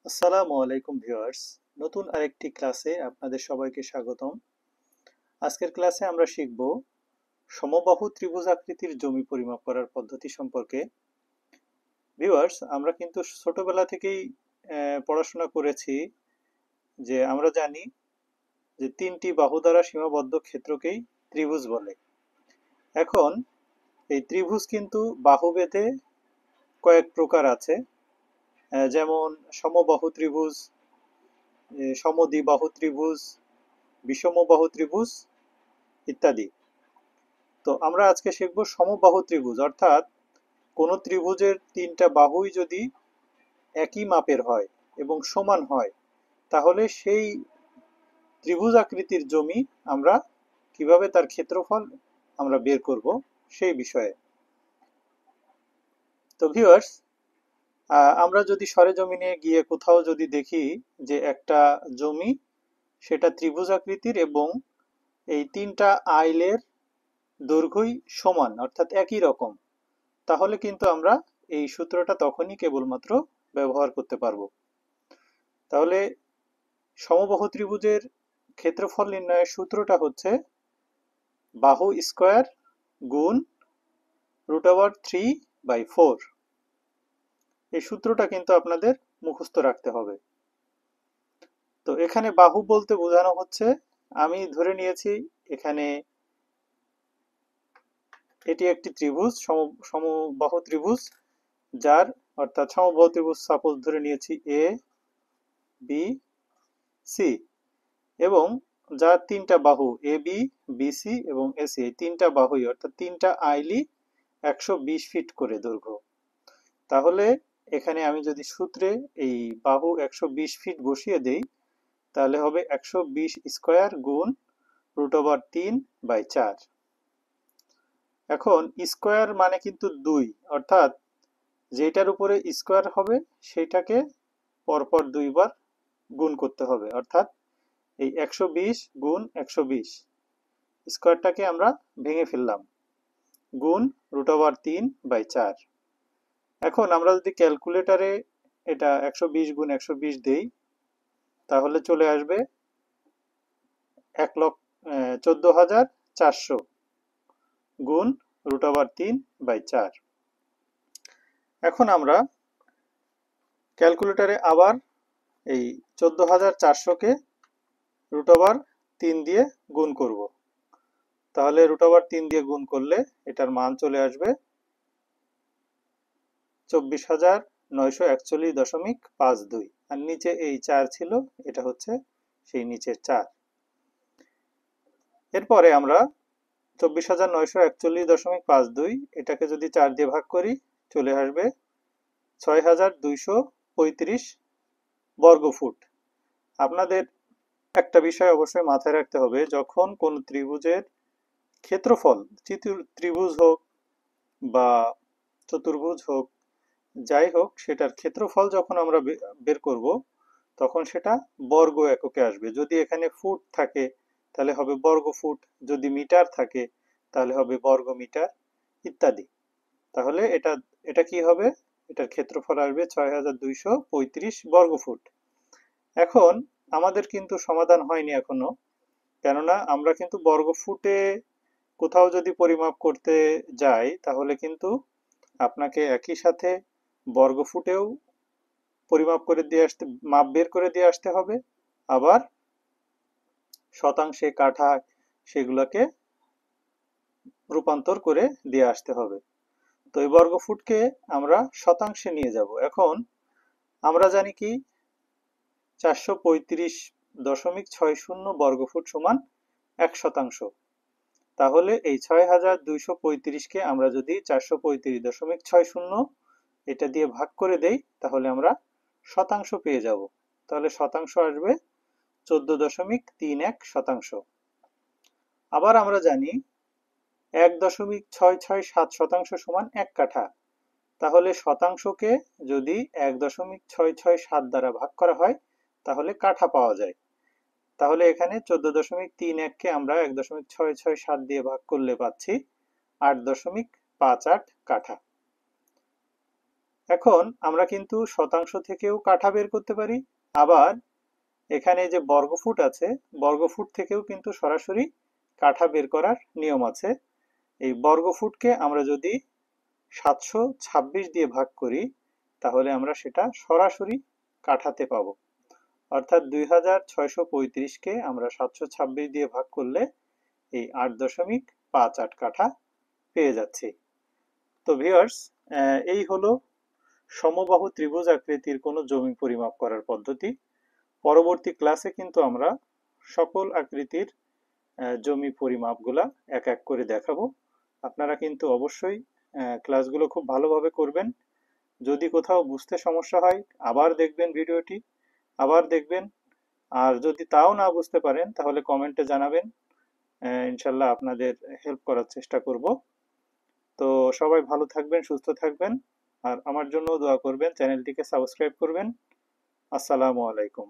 আসসালামু আলাইকুম ভিউয়ার্স। নতুন আরেকটি ক্লাসে আপনাদের সবাইকে স্বাগতম। আজকের ক্লাসে আমরা শিখব সমবাহু ত্রিভুজ আকৃতির জমি পরিমাপ করার পদ্ধতি সম্পর্কে। ভিউয়ার্স, আমরা কিন্তু ছোটবেলা থেকেই পড়াশোনা করেছি যে আমরা জানি যে তিনটি বাহু দ্বারা সীমাবদ্ধ ক্ষেত্রকেই ত্রিভুজ বলে। এখন এই ত্রিভুজ কিন্তু বাহুভেদে কয়েক প্রকার আছে, যেমন সমবাহু ত্রিভুজ, সমদ্বিবাহু ত্রিভুজ, বিষমবাহু ত্রিভুজ ইত্যাদি। তো আমরা আজকে শিখব সমবাহু ত্রিভুজ, অর্থাৎ কোন ত্রিভুজের তিনটা বাহুই যদি একই মাপের হয় এবং সমান হয়, তাহলে সেই ত্রিভুজ আকৃতির জমি আমরা কিভাবে তার ক্ষেত্রফল আমরা বের করব সেই বিষয়ে। তো ভিউয়ার্স, আমরা যদি সরেজমিনে গিয়ে কোথাও যদি দেখি যে একটা জমি সেটা ত্রিভুজ আকৃতির এবং এই তিনটা আইলের দৈর্ঘ্যই সমান অর্থাৎ একই রকম, তাহলে কিন্তু আমরা এই সূত্রটা তখনই কেবলমাত্র ব্যবহার করতে পারবো। তাহলে সমবাহু ত্রিভুজের ক্ষেত্রফল নির্ণয়ের সূত্রটা হচ্ছে বাহু স্কয়ার গুণ √3/4। এই সূত্রটা কিন্তু আপনাদের মুখস্থ রাখতে হবে। তো এখানে বাহু বলতে বোঝানো হচ্ছে, আমি ধরে নিয়েছি এখানে এটি একটি ত্রিভুজ, সমবাহু ত্রিভুজ, যার অর্থাৎ সমবাহু ত্রিভুজ সাপোজ ধরে নিয়েছি এ বি সি, এবং যার তিনটা বাহু এ বি বিসি এবং এসি, এই তিনটা বাহুই অর্থাৎ তিনটা আইলই 120 ফিট করে দৈর্ঘ্য। তাহলে এখানে আমি যদি সূত্রে এই বাহু 120 ফিট বসিয়ে দেই, তাহলে হবে 120 স্কয়ার গুণ √3/4। এখন স্কয়ার মানে কিন্তু 2, অর্থাৎ যেটার উপরে স্কয়ার হবে সেটাকে পরপর দুইবার গুণ করতে হবে, অর্থাৎ এই 120 গুণ 120 স্কয়ারটাকে আমরা ভেঙে ফেললাম, গুণ √3/4। এখন আমরা যদি ক্যালকুলেটরে এটা 120 গুণ 120 দেই, তাহলে চলে আসবে 14,400 গুণ √3/4। এখন আমরা ক্যালকুলেটরে আবার এই 14,400কে √3 দিয়ে গুণ করব। তাহলে √3 দিয়ে গুণ করলে এটার মান চলে আসবে 24,941.52। আর নিচে এই 4 ছিল, এটা হচ্ছে সেই নিচের 4। এরপরে আমরা 24,941.52 এটাকে যদি 4 দিয়ে ভাগ করি, চলে আসবে 6,235 বর্গফুট। আপনাদের একটা বিষয় অবশ্যই মাথায় রাখতে হবে, যখন কোন ত্রিভুজের ক্ষেত্রফল, ত্রিভুজ হোক বা চতুর্ভুজ হোক, যাই হোক, সেটার ক্ষেত্রফল যখন আমরা বের করব, তখন সেটা বর্গ এককে আসবে। যদি এখানে ফুট থাকে তাহলে হবে বর্গ ফুট, যদি মিটার থাকে তাহলে হবে বর্গ মিটার ইত্যাদি। তাহলে এটা এটা কি হবে, এটার ক্ষেত্রফল আসবে 6,235 বর্গফুট। এখন আমাদের কিন্তু সমাধান হয়নি এখনো, কেননা আমরা কিন্তু বর্গফুটে কোথাও যদি পরিমাপ করতে যাই, তাহলে কিন্তু আপনাকে একই সাথে বর্গফুটেও পরিমাপ করে দিয়ে আসতে, মাপ বের করে দিয়ে আসতে হবে, আবার শতাংশে, কাঠা, সেগুলোকে রূপান্তর করে দিয়ে আসতে হবে। তো এই বর্গফুটকে আমরা শতাংশে নিয়ে যাব। এখন আমরা জানি কি 435.60 বর্গফুট সমান 1 শতাংশ। তাহলে এই 6,235কে আমরা যদি 435.60 এটা দিয়ে ভাগ করে দেই, তাহলে আমরা শতাংশ পেয়ে যাব। তাহলে শতাংশ আসবে 14.31 শতাংশ। আবার আমরা জানি 1.667 শতাংশ সমান 1 কাঠা। তাহলে শতাংশকে যদি 1.667 দ্বারা ভাগ করা হয়, তাহলে কাঠা পাওয়া যায়। তাহলে এখানে 14.31কে আমরা 1.667 দিয়ে ভাগ করলে পাচ্ছি 8.58 কাঠা। এখন আমরা কিন্তু শতাংশ থেকেও কাঠা বের করতে পারি, আবার এখানে যে বর্গফুট আছে বর্গফুট থেকেও কিন্তু সরাসরি কাঠা বের করার নিয়ম আছে। এই বর্গফুটকে আমরা যদি 726 দিয়ে ভাগ করি তাহলে আমরা সেটা সরাসরি কাঠাতে পাবো। অর্থাৎ 2635কে আমরা 726 দিয়ে ভাগ করলে এই 8.58 কাঠা পেয়ে যাচ্ছি। তো ভিউয়ার্স, এই হলো সমবাহু ত্রিভুজ আকৃতির কোনো জমি পরিমাপ করার পদ্ধতি। পরবর্তী ক্লাসে কিন্তু আমরা সকল আকৃতির জমি পরিমাপগুলা এক এক করে দেখাবো। আপনারা কিন্তু অবশ্যই ক্লাসগুলো খুব ভালোভাবে করবেন। যদি কোথাও বুঝতে সমস্যা হয় আবার দেখবেন ভিডিওটি, আবার দেখবেন। আর যদি তাও না বুঝতে পারেন তাহলে কমেন্টে জানাবেন, ইনশাল্লাহ আপনাদের হেল্প করার চেষ্টা করব। তো সবাই ভালো থাকবেন, সুস্থ থাকবেন, আর আমার জন্য দোয়া করবেন, চ্যানেলটিকে সাবস্ক্রাইব করবেন। আসসালামু আলাইকুম।